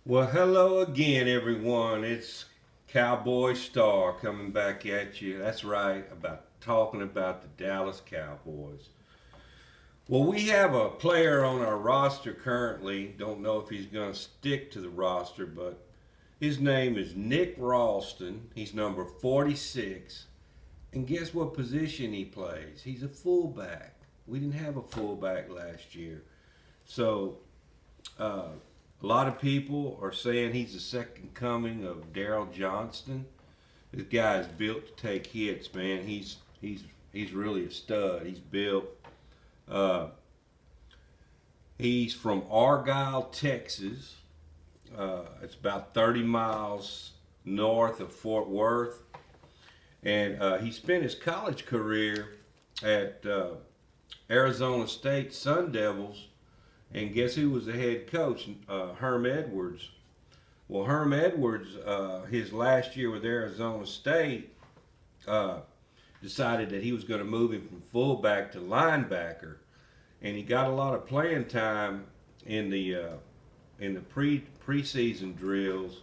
Well, hello again, everyone. It's Cowboy Star coming back at you. That's right, about talking about the Dallas Cowboys. Well, we have a player on our roster currently. Don't know if he's going to stick to the roster, but his name is Nick Ralston. He's number 46. And guess what position he plays? He's a fullback. We didn't have a fullback last year. So, a lot of people are saying he's the second coming of Daryl Johnston. This guy is built to take hits, man. He's really a stud. He's built. Uh, he's from Argyle, Texas. It's about 30 miles north of Fort Worth, and he spent his college career at Arizona State Sun Devils. And guess who was the head coach? Herm Edwards. Well, Herm Edwards, his last year with Arizona State, decided that he was going to move him from fullback to linebacker, and he got a lot of playing time in the preseason drills.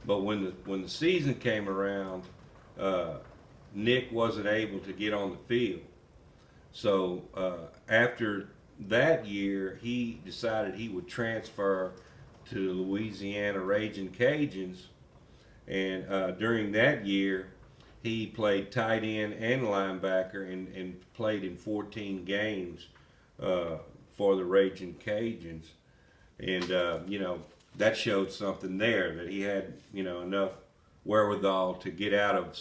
But when the season came around, Nick wasn't able to get on the field. So after that year, he decided he would transfer to the Louisiana Raging Cajuns, and during that year, he played tight end and linebacker, and played in 14 games for the Raging Cajuns, and that showed something there, that he had enough wherewithal to get out of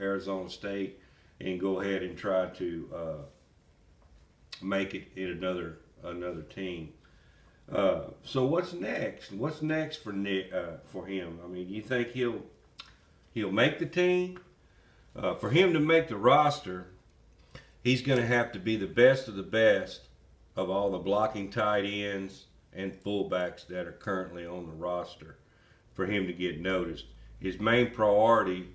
Arizona State and go ahead and try to make it in another team. So what's next? What's next for Nick, for him? I mean, you think he'll make the team? For him to make the roster, he's going to have to be the best of the best of all the blocking tight ends and fullbacks that are currently on the roster for him to get noticed. His main priority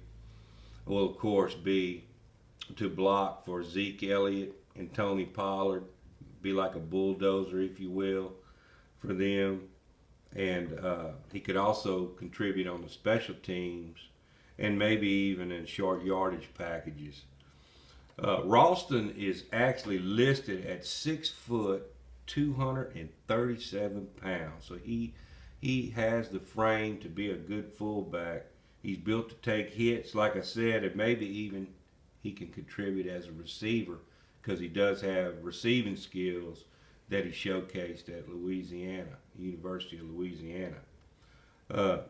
will, of course, be to block for Zeke Elliott and Tony Pollard, be like a bulldozer, if you will, for them. And he could also contribute on the special teams and maybe even in short yardage packages. Ralston is actually listed at 6 foot, 237 pounds. So he has the frame to be a good fullback. He's built to take hits, like I said, and maybe even he can contribute as a receiver, because he does have receiving skills that he showcased at University of Louisiana.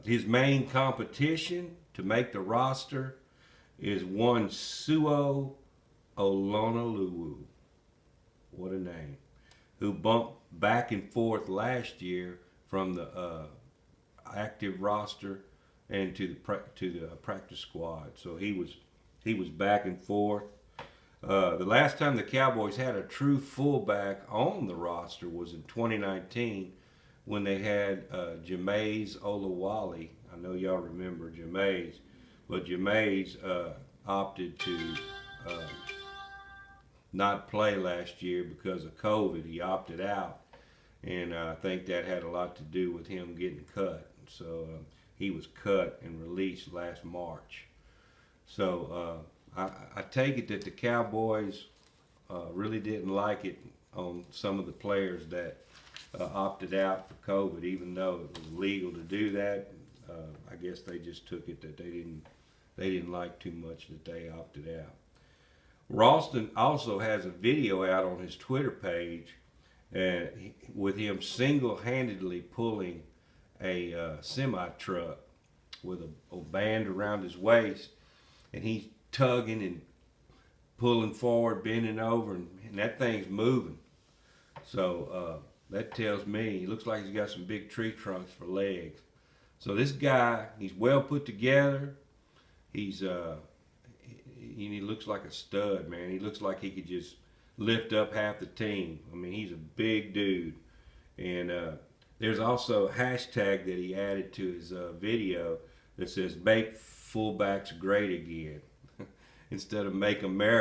His main competition to make the roster is one Suo Olonoluwu. What a name. Who bumped back and forth last year from the active roster and to the practice squad. So he was back and forth. The last time the Cowboys had a true fullback on the roster was in 2019 when they had Jameis Olawale. I know y'all remember Jameis, but Jameis opted to not play last year because of COVID. He opted out, and I think that had a lot to do with him getting cut. So he was cut and released last March. So I take it that the Cowboys really didn't like it on some of the players that opted out for COVID, even though it was legal to do that. I guess they just took it that they didn't like too much that they opted out. Ralston also has a video out on his Twitter page with him single-handedly pulling a semi-truck with a band around his waist, and he's tugging and pulling forward, bending over, and that thing's moving. So that tells me he looks like he's got some big tree trunks for legs. So this guy, he's well put together. He looks like a stud, man. He looks like he could just lift up half the team. I mean, he's a big dude. And there's also a hashtag that he added to his video that says "Make fullbacks great again," instead of "Make America